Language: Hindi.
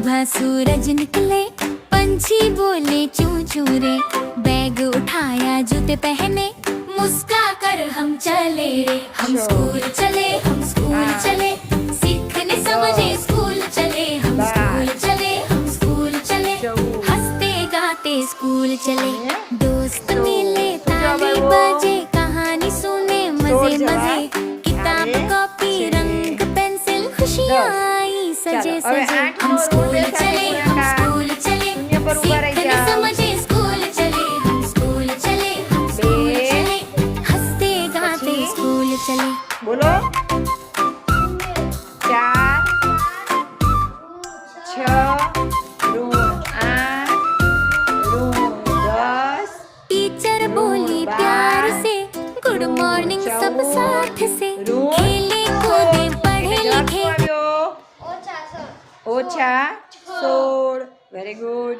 सुबह सूरज निकले, पंछी बोले चूं चूं रे। बैग उठाया जूते पहने, मुस्का कर हम चले रे। हम स्कूल चले, हम स्कूल चले, सीखने समझे स्कूल चले। हम स्कूल चले, हम स्कूल चले, हंसते गाते स्कूल चले। दोस्त मिले, ताली बजे, कहानी सुने मजे मजे। किताब कॉपी रंग पेंसिल, खुशियाँ आई सजे सजे। हम स्कूल चले, हम स्कूल चले, सीखने समझे स्कूल चले। हम स्कूल चले, हम स्कूल चले, हंसते गाते स्कूल चले। बोलो 4 6 ऋण 8 ऋण 10। टीचर बोली प्यार से, गुड मॉर्निंग सब साथ से। खेले कूदे पढ़े लिखे, ઓછા 16 વેરી ગુડ।